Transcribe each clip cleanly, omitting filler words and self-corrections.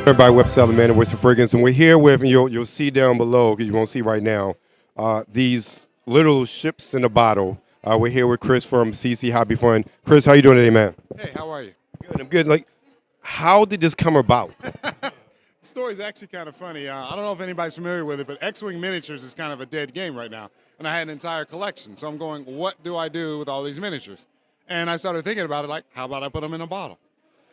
Everybody, Web Salad Man and Voice of Fragrance, and we're here with, and you'll see down below, because you won't see right now, these little ships in a bottle. We're here with Chris from CC HobbyFun. Chris, how you doing today, man? Hey, how are you? Good, I'm good. Like, how did this come about? The story's actually kind of funny. I don't know if anybody's familiar with it, but X-Wing Miniatures is kind of a dead game right now. And I had an entire collection. So I'm going, what do I do with all these miniatures? And I started thinking about it like, how about I put them in a bottle?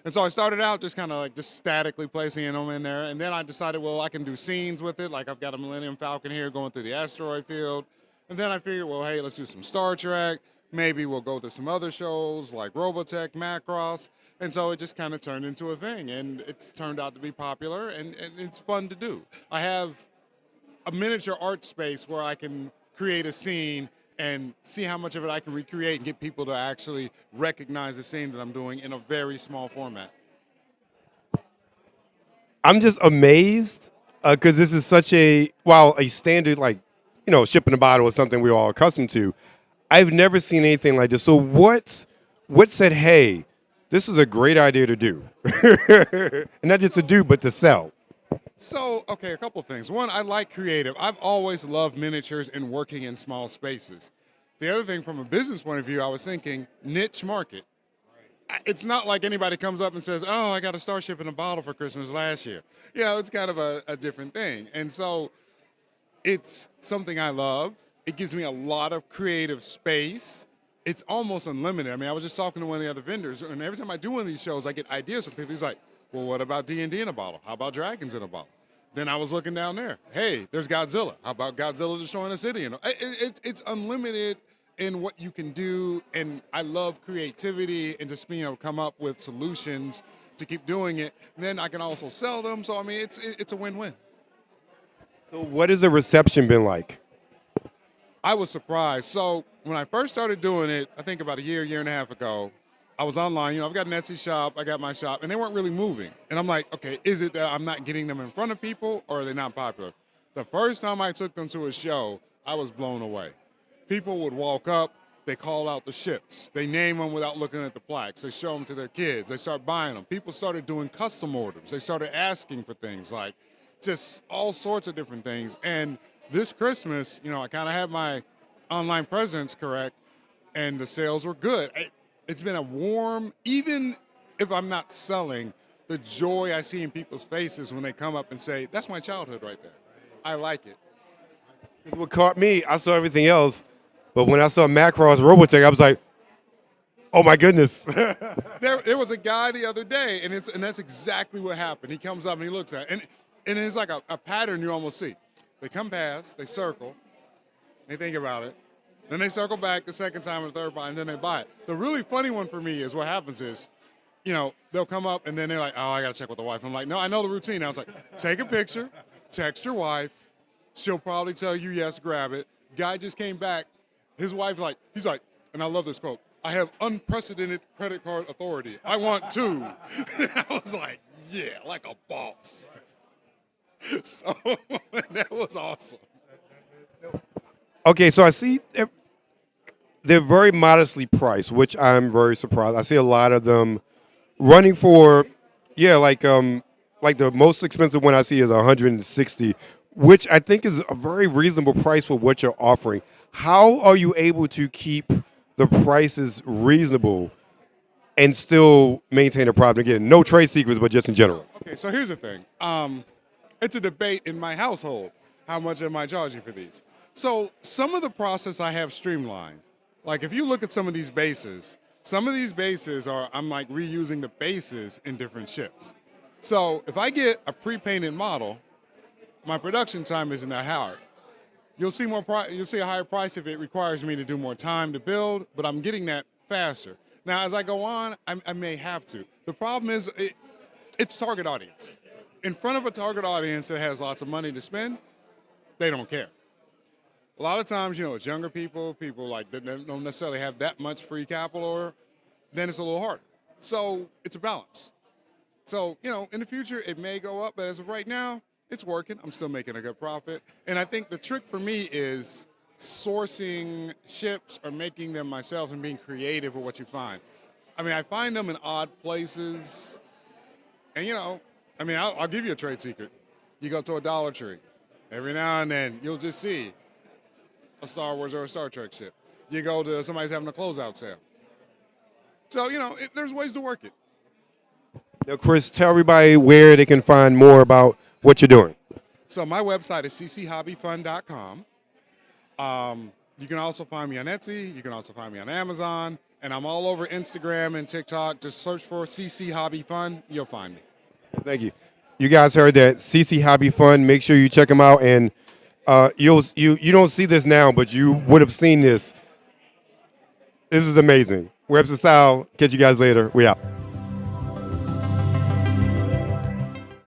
And so I started out just kind of like just statically placing them in there. And then I decided, well, I can do scenes with it. Like I've got a Millennium Falcon here going through the asteroid field. And then I figured, well, hey, let's do some Star Trek. Maybe we'll go to some other shows like Robotech, Macross. And so it just kind of turned into a thing. And it's turned out to be popular and it's fun to do. I have a miniature art space where I can create a scene and see how much of it I can recreate and get people to actually recognize the scene that I'm doing in a very small format. I'm just amazed because this is such a standard, like, ship in a bottle is something we're all accustomed to. I've never seen anything like this. So what said, hey, this is a great idea to do? And not just to do, but to sell. So, okay, a couple things. One, I like creative. I've always loved miniatures and working in small spaces. The other thing, from a business point of view, I was thinking niche market. It's not like anybody comes up and says, oh, I got a Starship in a bottle for Christmas last year. It's kind of a different thing. And so it's something I love. It gives me a lot of creative space. It's almost unlimited. I mean, I was just talking to one of the other vendors, and every time I do one of these shows, I get ideas from people. He's like, well, what about D&D in a bottle? How about dragons in a bottle? Then I was looking down there. Hey, there's Godzilla. How about Godzilla destroying a city? It's unlimited in what you can do, and I love creativity and just being able to come up with solutions to keep doing it. And then I can also sell them. So, I mean, it's a win-win. So what has the reception been like? I was surprised. So when I first started doing it, I think about a year and a half ago, I was online. I've got an Etsy shop, I got my shop, and they weren't really moving. And I'm like, okay, is it that I'm not getting them in front of people, or are they not popular? The first time I took them to a show, I was blown away. People would walk up, they call out the ships, they name them without looking at the plaques, they show them to their kids, they start buying them. People started doing custom orders, they started asking for things like just all sorts of different things. And this Christmas, I kind of had my online presence correct, and the sales were good. It's been a warm, even if I'm not selling, the joy I see in people's faces when they come up and say, that's my childhood right there. I like it. Because what caught me, I saw everything else, but when I saw Macross Robotech, I was like, oh my goodness. There was a guy the other day, and that's exactly what happened. He comes up and he looks at it, and it's like a pattern you almost see. They come past, they circle, they think about it, then they circle back the second time or the third time, and then they buy it. The really funny one for me is what happens is, they'll come up and then they're like, oh, I got to check with the wife. I'm like, no, I know the routine. I was like, take a picture, text your wife. She'll probably tell you, yes, grab it. Guy just came back. His wife, he's like, and I love this quote, I have unprecedented credit card authority. I want two. I was like, yeah, like a boss. So that was awesome. Okay, so I see they're very modestly priced, which I'm very surprised. I see a lot of them running for, like the most expensive one I see is 160, which I think is a very reasonable price for what you're offering. How are you able to keep the prices reasonable and still maintain a profit? Again, no trade secrets, but just in general. Okay, so here's the thing. It's a debate in my household. How much am I charging for these? So some of the process I have streamlined. Like if you look at some of these bases are, I'm like reusing the bases in different ships. So if I get a pre-painted model, my production time isn't that hard. You'll see you'll see a higher price if it requires me to do more time to build, but I'm getting that faster. Now, as I go on, I may have to. The problem is it's target audience. In front of a target audience that has lots of money to spend, they don't care. A lot of times, it's younger people like that don't necessarily have that much free capital, or then it's a little harder. So it's a balance. So, in the future, it may go up, but as of right now, it's working. I'm still making a good profit. And I think the trick for me is sourcing ships or making them myself and being creative with what you find. I mean, I find them in odd places. And, I mean, I'll give you a trade secret. You go to a Dollar Tree. Every now and then, you'll just see a Star Wars or a Star Trek ship. You go to somebody's having a closeout sale. So, there's ways to work it. Now, Chris, tell everybody where they can find more about what you're doing. So my website is cchobbyfun.com. You can also find me on Etsy. You can also find me on Amazon. And I'm all over Instagram and TikTok. Just search for CC Hobby Fun. You'll find me. Thank you. You guys heard that. CC Hobby Fun. Make sure you check them out. And you don't see this now, but you would have seen this. This is amazing. Webster Sal. Catch you guys later. We out.